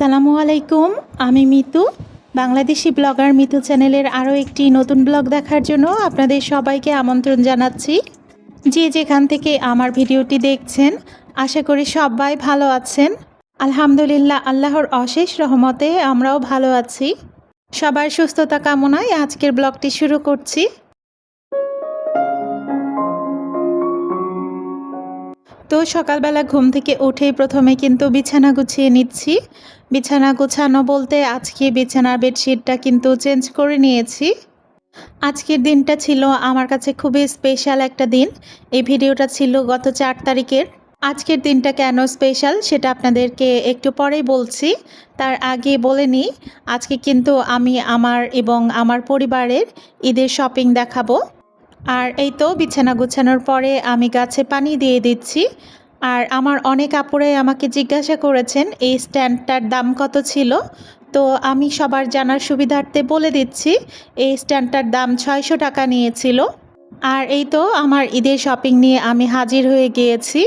আসসালামু আলাইকুম, আমি মিতু। বাংলাদেশি ব্লগার মিতু চ্যানেলের আরও একটি নতুন ব্লগ দেখার জন্য আপনাদের সবাইকে আমন্ত্রণ জানাচ্ছি। যে যেখান থেকে আমার ভিডিওটি দেখছেন, আশা করি সবাই ভালো আছেন। আলহামদুলিল্লাহ, আল্লাহর অশেষ রহমতে আমরাও ভালো আছি। সবার সুস্থতা কামনায় আজকের ব্লগটি শুরু করছি। তো সকালবেলা ঘুম থেকে উঠেই প্রথমে কিন্তু বিছানা গুছিয়ে নিচ্ছি। বিছানা গোছানো বলতে আজকে বিছানার বেডশিটটা কিন্তু চেঞ্জ করে নিয়েছি। আজকের দিনটা ছিল আমার কাছে খুবই স্পেশাল একটা দিন। এই ভিডিওটা ছিল গত 4 তারিখের। আজকের দিনটা কেন স্পেশাল সেটা আপনাদেরকে একটু পরেই বলছি। তার আগে বলে নিই, আজকে কিন্তু আমি আমার এবং আমার পরিবারের ঈদের শপিং দেখাবো। আর এই তো বিছানা গোছানোর পরে আমি গাছে পানি দিয়ে দিচ্ছি। আর আমার অনেক আপুরাই আমাকে জিজ্ঞাসা করেছেন এই স্ট্যান্ডটার দাম কত ছিল। তো আমি সবার জানার সুবিধার্থে বলে দিচ্ছি, এই স্ট্যান্ডটার দাম 600 টাকা নিয়েছিল। আর এই তো আমার ঈদের শপিং নিয়ে আমি হাজির হয়ে গিয়েছি।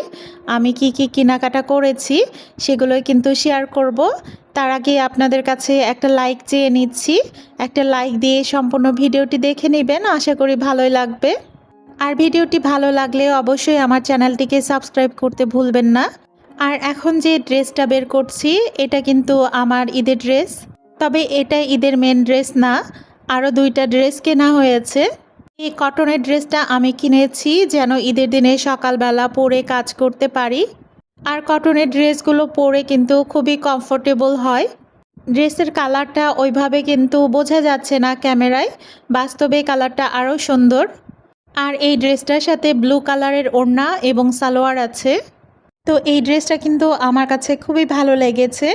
আমি কি কি কেনাকাটা করেছি সেগুলোই কিন্তু শেয়ার করব। তার আগে আপনাদের কাছে একটা লাইক চেয়ে নিচ্ছি। একটা লাইক দিয়ে সম্পূর্ণ ভিডিওটি দেখে নেবেন, আশা করি ভালোই লাগবে। আর ভিডিওটি ভালো লাগলে অবশ্যই আমার চ্যানেলটিকে সাবস্ক্রাইব করতে ভুলবেন না। আর এখন যে ড্রেসটা বের করছি এটা কিন্তু আমার ঈদের ড্রেস, তবে এটা ঈদের মেন ড্রেস না, আরও 2টা ড্রেস কেনা হয়েছে। এই কটনের ড্রেসটা আমি কিনেছি যেন ঈদের দিনে সকালবেলা পরে কাজ করতে পারি। আর কটনের ড্রেসগুলো পরে কিন্তু খুবই কমফোর্টেবল হয়। ড্রেসের কালারটা ওইভাবে কিন্তু বোঝা যাচ্ছে না ক্যামেরায়, বাস্তবে কালারটা আরও সুন্দর। আর এই ড্রেসটার সাথে ব্লু কালারের ওড়না এবং সালোয়ার আছে। তো এই ড্রেসটা কিন্তু আমার কাছে খুবই ভালো লেগেছে।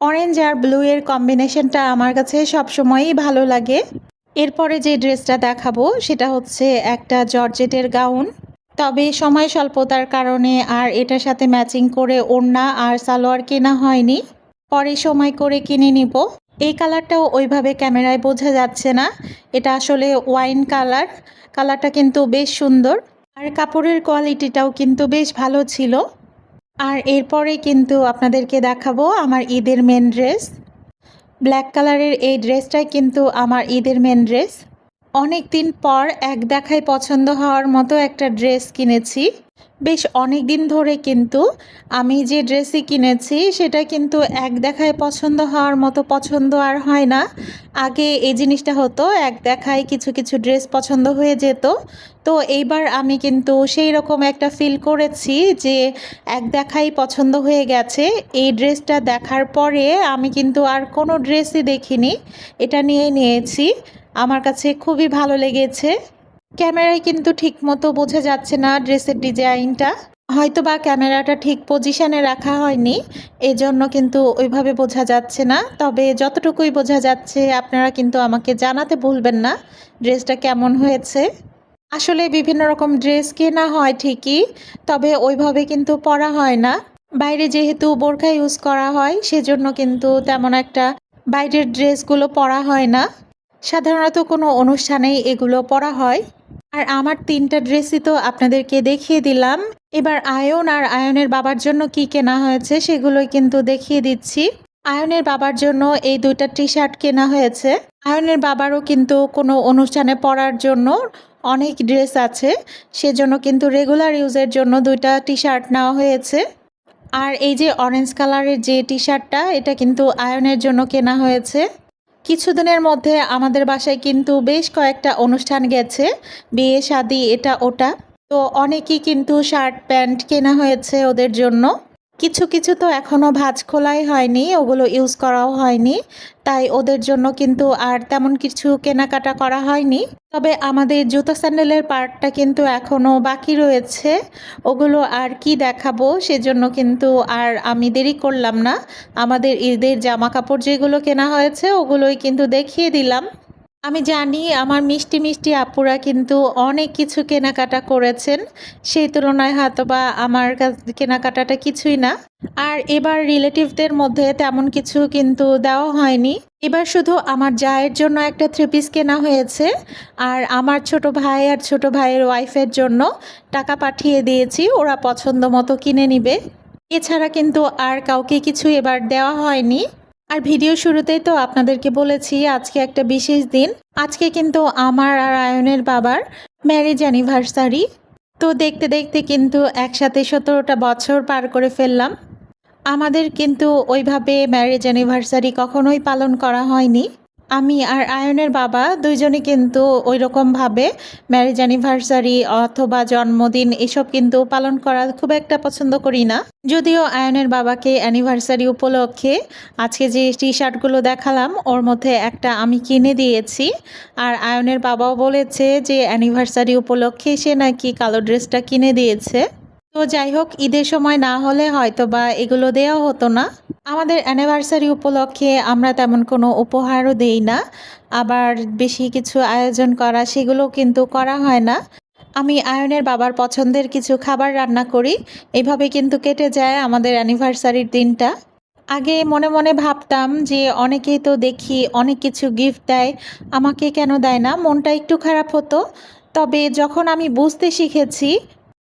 অরেঞ্জ আর ব্লু এর কম্বিনেশনটা আমার কাছে সবসময়ই ভালো লাগে। এরপরে যে ড্রেসটা দেখাবো সেটা হচ্ছে একটা জর্জেটের গাউন, তবে সময় স্বল্পতার কারণে আর এটার সাথে ম্যাচিং করে ওড়না আর সালোয়ার কেনা হয়নি, পরে সময় করে কিনে নিব। এই কালারটাও ওইভাবে ক্যামেরায় বোঝা যাচ্ছে না, এটা আসলে ওয়াইন কালার। কালারটা কিন্তু বেশ সুন্দর, আর কাপড়ের কোয়ালিটিটাও কিন্তু বেশ ভালো ছিল। আর এরপরে কিন্তু আপনাদেরকে দেখাবো আমার ঈদের মেন ড্রেস। ব্ল্যাক কালারের এই ড্রেসটাই কিন্তু আমার ঈদের মেন ড্রেস। অনেক দিন পর এক দেখায় পছন্দ হওয়ার মতো একটা ড্রেস কিনেছি। বেশ অনেক দিন ধরে কিন্তু আমি যে ড্রেসই কিনেছি সেটা কিন্তু এক দেখায় পছন্দ হওয়ার মতো পছন্দ আর হয় না। আগে এই জিনিসটা হতো, এক দেখায় কিছু কিছু ড্রেস পছন্দ হয়ে যেত। তো এইবার আমি কিন্তু সেই রকম একটা ফিল করেছি যে এক দেখাই পছন্দ হয়ে গেছে। এই ড্রেসটা দেখার পরে আমি কিন্তু আর কোনো ড্রেসই দেখিনি, এটা নিয়ে নিয়েছি। আমার কাছে খুবই ভালো লেগেছে। ক্যামেরায় কিন্তু ঠিক মতো বোঝা যাচ্ছে না ড্রেসের ডিজাইনটা, হয়তো বা ক্যামেরাটা ঠিক পজিশনে রাখা হয়নি, এজন্য কিন্তু ওইভাবে বোঝা যাচ্ছে না। তবে যতটুকুই বোঝা যাচ্ছে আপনারা কিন্তু আমাকে জানাতে ভুলবেন না ড্রেসটা কেমন হয়েছে। আসলে বিভিন্ন রকম ড্রেস কেনা হয় ঠিকই, তবে ওইভাবে কিন্তু পরা হয় না। বাইরে যেহেতু বোরখা ইউজ করা হয় সেজন্য কিন্তু তেমন একটা বাইরের ড্রেসগুলো পরা হয় না। সাধারণত কোনো অনুষ্ঠানেই এগুলো পরা হয়। আর আমার 3টা ড্রেসই তো আপনাদেরকে দেখিয়ে দিলাম। এবার আয়ন আর আয়নের বাবার জন্য কি কেনা হয়েছে সেগুলোই কিন্তু দেখিয়ে দিচ্ছি। আয়নের বাবার জন্য এই 2টা টি শার্ট কেনা হয়েছে। আয়নের বাবারও কিন্তু কোনো অনুষ্ঠানে পরার জন্য অনেক ড্রেস আছে, সেজন্য কিন্তু রেগুলার ইউজের জন্য 2টা টি শার্ট নেওয়া হয়েছে। আর এই যে অরেঞ্জ কালারের যে টি শার্টটা, এটা কিন্তু আয়নের জন্য কেনা হয়েছে। কিছুদিনের মধ্যে আমাদের বাসায় কিন্তু বেশ কয়েকটা অনুষ্ঠান গেছে, বিয়ে শাদি এটা ওটা। তো অনেকেই কিন্তু শার্ট প্যান্ট কেনা হয়েছে ওদের জন্য। কিছু কিছু তো এখনও ভাঁজ খোলাই হয়নি, ওগুলো ইউজ করাও হয়নি, তাই ওদের জন্য কিন্তু আর তেমন কিছু কেনাকাটা করা হয়নি। তবে আমাদের জুতো স্যান্ডেলের পার্টটা কিন্তু এখনও বাকি রয়েছে, ওগুলো আর কি দেখাবো, সেজন্য কিন্তু আর আমি দেরি করলাম না। আমাদের ঈদের জামা কাপড় যেগুলো কেনা হয়েছে ওগুলোই কিন্তু দেখিয়ে দিলাম। আমি জানি আমার মিষ্টি মিষ্টি আপুরা কিন্তু অনেক কিছু কেনাকাটা করেছেন, সেই তুলনায় হয়তোবা আমার কেনাকাটাটা কিছুই না। আর এবার রিলেটিভদের মধ্যে তেমন কিছু কিন্তু দেওয়া হয়নি। এবার শুধু আমার জায়ের জন্য একটা 3 পিস কেনা হয়েছে, আর আমার ছোট ভাই আর ছোট ভাইয়ের ওয়াইফের জন্য টাকা পাঠিয়ে দিয়েছি, ওরা পছন্দ মতো কিনে নিবে। এছাড়া কিন্তু আর কাউকে কিছু এবার দেওয়া হয়নি। আর ভিডিও শুরুতেই তো আপনাদেরকে বলেছি আজকে একটা বিশেষ দিন। আজকে কিন্তু আমার আর আয়নের বাবার ম্যারেজ অ্যানিভার্সারি। তো দেখতে দেখতে কিন্তু একসাথে 17টা বছর পার করে ফেললাম। আমাদের কিন্তু ওইভাবে ম্যারেজ অ্যানিভার্সারি কখনোই পালন করা হয়নি। আমি আর আয়নের বাবা দুইজনই কিন্তু ওইরকমভাবে ম্যারেজ অ্যানিভার্সারি অথবা জন্মদিন এসব কিন্তু পালন করা খুব একটা পছন্দ করি না। যদিও আয়নের বাবাকে অ্যানিভার্সারি উপলক্ষে আজকে যে টি শার্টগুলো দেখালাম ওর মধ্যে একটা আমি কিনে দিয়েছি। আর আয়নের বাবাও বলেছে যে অ্যানিভার্সারি উপলক্ষে সে নাকি কালো ড্রেসটা কিনে দিয়েছে। তো যাই হোক, ঈদের সময় না হলে হয়তো বা এগুলো দেওয়া হতো না। আমাদের অ্যানিভার্সারি উপলক্ষে আমরা তেমন কোনো উপহারও দেই না, আবার বেশি কিছু আয়োজন করা সেগুলো কিন্তু করা হয় না। আমি আয়নের বাবার পছন্দের কিছু খাবার রান্না করি, এইভাবে কিন্তু কেটে যায় আমাদের অ্যানিভার্সারির দিনটা। আগে মনে মনে ভাবতাম যে অনেকেই তো দেখি অনেক কিছু গিফট দেয়, আমাকে কেন দেয় না, মনটা একটু খারাপ হতো। তবে যখন আমি বুঝতে শিখেছি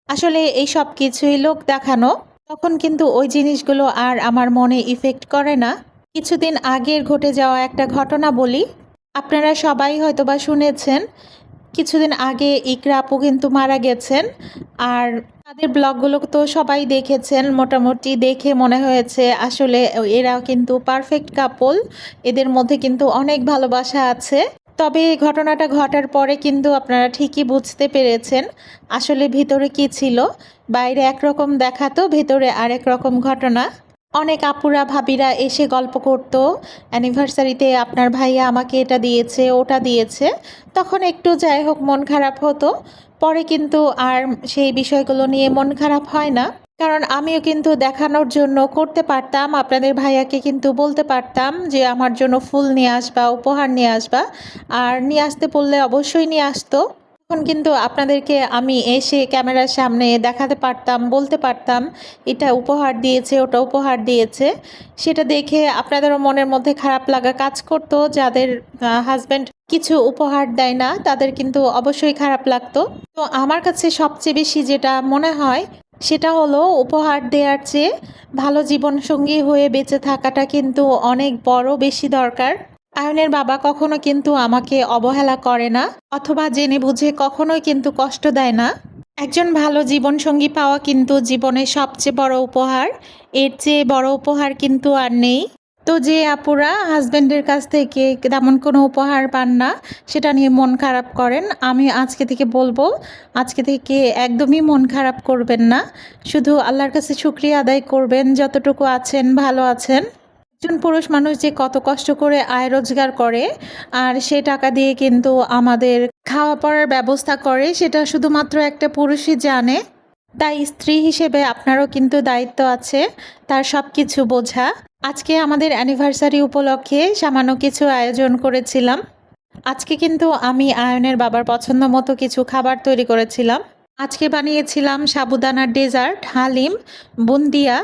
আসলে এই সব কিছুই লোক দেখানো, তখন কিন্তু ওই জিনিসগুলো আর আমার মনে ইফেক্ট করে না। কিছুদিন আগের ঘটে যাওয়া একটা ঘটনা বলি। আপনারা সবাই হয়তোবা শুনেছেন, কিছুদিন আগে ইকরা আপু কিন্তু মারা গেছেন। আর তাদের ব্লগগুলো তো সবাই দেখেছেন, মোটামুটি দেখে মনে হয়েছে আসলে এরা কিন্তু পারফেক্ট কাপল, এদের মধ্যে কিন্তু অনেক ভালোবাসা আছে। তবে এই ঘটনাটা ঘটার পরে কিন্তু আপনারা ঠিকই বুঝতে পেরেছেন আসলে ভিতরে কি ছিল। বাইরে একরকম দেখাতো, ভেতরে আরেক রকম ঘটনা। অনেক আপুরা ভাবিরা এসে গল্প করতো, অ্যানিভার্সারিতে আপনার ভাইয়া আমাকে এটা দিয়েছে ওটা দিয়েছে, তখন একটু যাই হোক মন খারাপ হতো। পরে কিন্তু আর সেই বিষয়গুলো নিয়ে মন খারাপ হয় না, কারণ আমিও কিন্তু দেখানোর জন্য করতে পারতাম, আপনাদের ভাইয়াকে কিন্তু বলতে পারতাম যে আমার জন্য ফুল নিয়ে আসবা, উপহার নিয়ে আসবা, আর নিয়ে আসতে বললে অবশ্যই নিয়ে আসতো। তখন কিন্তু আপনাদেরকে আমি এসে ক্যামেরার সামনে দেখাতে পারতাম, বলতে পারতাম এটা উপহার দিয়েছে ওটা উপহার দিয়েছে। সেটা দেখে আপনাদেরও মনের মধ্যে খারাপ লাগা কাজ করতো, যাদের হাজব্যান্ড কিছু উপহার দেয় না তাদের কিন্তু অবশ্যই খারাপ লাগতো। তো আমার কাছে সবচেয়ে বেশি যেটা মনে হয় সেটা হলো উপহার দেওয়ার চেয়ে ভালো জীবনসঙ্গী হয়ে বেঁচে থাকাটা কিন্তু অনেক বড় বেশি দরকার। আয়নের বাবা কখনো কিন্তু আমাকে অবহেলা করে না, অথবা জেনে বুঝে কখনোই কিন্তু কষ্ট দেয় না। একজন ভালো জীবনসঙ্গী পাওয়া কিন্তু জীবনের সবচেয়ে বড় উপহার, এর চেয়ে বড় উপহার কিন্তু আর নেই। তো যে আপুরা হাজব্যান্ডের কাছ থেকে তেমন কোনো উপহার পান না, সেটা নিয়ে মন খারাপ করেন, আমি আজকে থেকে বলবো আজকে থেকে একদমই মন খারাপ করবেন না। শুধু আল্লাহর কাছে শুকরিয়া আদায় করবেন যতটুকু আছেন ভালো আছেন। একজন পুরুষ মানুষ যে কত কষ্ট করে আয় রোজগার করে আর সে টাকা দিয়ে কিন্তু আমাদের খাওয়া পড়ার ব্যবস্থা করে, সেটা শুধুমাত্র একটা পুরুষই জানে। তাই স্ত্রী হিসেবে আপনারও কিন্তু দায়িত্ব আছে তার সব কিছু বোঝা। আজকে আমাদের অ্যানিভার্সারি উপলক্ষে সামান্য কিছু আয়োজন করেছিলাম। আজকে কিন্তু আমি আয়নের বাবার পছন্দ মতো কিছু খাবার তৈরি করেছিলাম। আজকে বানিয়েছিলাম সাবুদানার ডেজার্ট, হালিম, বুন্দিয়া,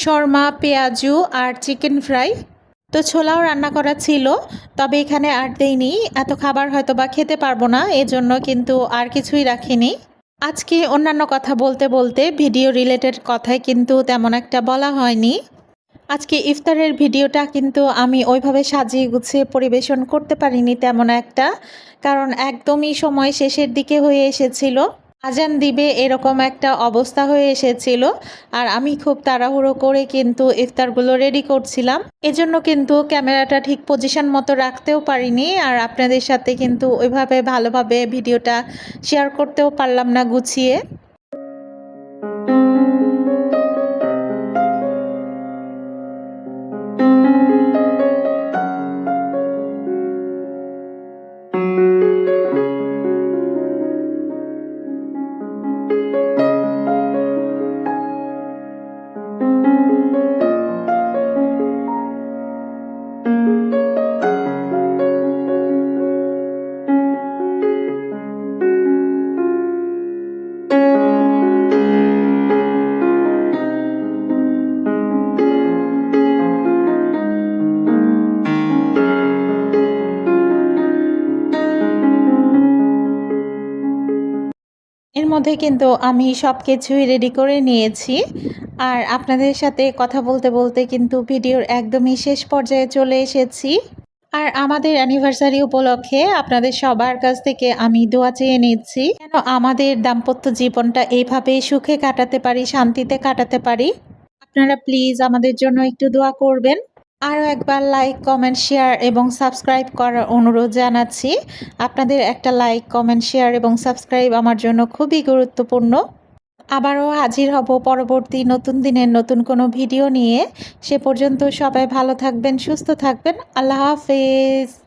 শর্মা, পেঁয়াজু আর চিকেন ফ্রাই। তো ছোলাও রান্না করা ছিল, তবে এখানে আর দেইনি, এত খাবার হয়তো বা খেতে পারবো না, এজন্য কিন্তু আর কিছুই রাখিনি। আজকে অন্যান্য কথা বলতে বলতে ভিডিও রিলেটেড কথাই কিন্তু তেমন একটা বলা হয়নি। আজকে ইফতারের ভিডিওটা কিন্তু আমি ওইভাবে সাজিয়ে গুছিয়ে পরিবেশন করতে পারিনি তেমন একটা, কারণ একদমই সময় শেষের দিকে হয়ে এসেছিল, আজান দিবে এরকম একটা অবস্থা হয়ে এসেছিল। আর আমি খুব তাড়াহুড়ো করে কিন্তু ইফতারগুলো রেডি করছিলাম, এজন্য কিন্তু ক্যামেরাটা ঠিক পজিশন মতো রাখতেও পারিনি, আর আপনাদের সাথে কিন্তু ওইভাবে ভালোভাবে ভিডিওটা শেয়ার করতেও পারলাম না গুছিয়ে। এর মধ্যে কিন্তু আমি সব কিছুই রেডি করে নিয়েছি। আর আপনাদের সাথে কথা বলতে বলতে কিন্তু ভিডিওর একদমই শেষ পর্যায়ে চলে এসেছি। আর আমাদের অ্যানিভার্সারি উপলক্ষে আপনাদের সবার কাছ থেকে আমি দোয়া চেয়ে নিচ্ছি যেন আমাদের দাম্পত্য জীবনটা এইভাবেই সুখে কাটাতে পারি, শান্তিতে কাটাতে পারি। আপনারা প্লিজ আমাদের জন্য একটু দোয়া করবেন। আরও একবার লাইক, কমেন্ট, শেয়ার এবং সাবস্ক্রাইব করার অনুরোধ জানাচ্ছি। আপনাদের একটা লাইক, কমেন্ট, শেয়ার এবং সাবস্ক্রাইব আমার জন্য খুবই গুরুত্বপূর্ণ। আবারও হাজির হব পরবর্তী নতুন দিনের নতুন কোনো ভিডিও নিয়ে। সে পর্যন্ত সবাই ভালো থাকবেন, সুস্থ থাকবেন। আল্লাহ হাফেজ।